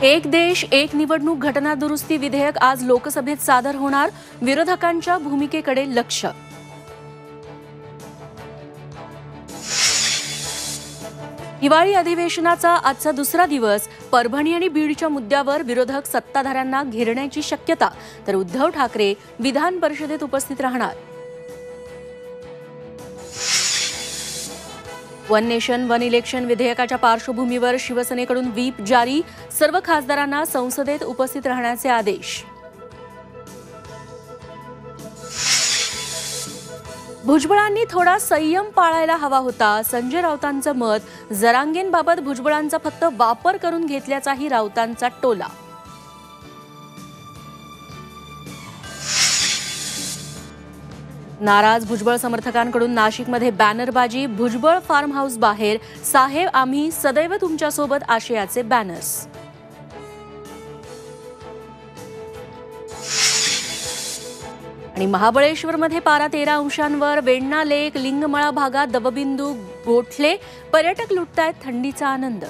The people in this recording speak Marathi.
एक देश एक निवडणूक घटना दुरुस्ती विधेयक आज लोकसभेत सादर होणार. विरोधकांच्या भूमिकेकडे लक्ष. हिवाळी अधिवेशनाचा आजचा दुसरा दिवस. परभणी आणि बीडच्या मुद्द्यावर विरोधक सत्ताधाऱ्यांना घेरण्याची शक्यता, तर उद्धव ठाकरे विधान परिषदेत उपस्थित राहणार. वन नेशन वन इलेक्शन विधेयकाच्या पार्श्वभूमीवर शिवसेनेकडून व्हीप जारी. सर्व खासदारांना संसदेत उपस्थित राहण्याचे आदेश. भुजबळांनी थोडा संयम पाळायला हवा होता, संजय राऊतांचं मत. जरांगेंबाबत भुजबळांचा फक्त वापर करून घेतल्याचाही राऊतांचा टोला. नाराज भुजबळ समर्थकांकडून नाशिकमध्ये बॅनरबाजी. भुजबळ फार्म हाऊस बाहेर साहेब आम्ही सदैव तुमच्यासोबत आशयाचे बॅनर्स. आणि महाबळेश्वरमध्ये पारा 13 अंशांवर. वेण्णा लेक लिंगमळा भागात दवबिंदू गोठले. पर्यटक लुटतायत थंडीचा आनंद.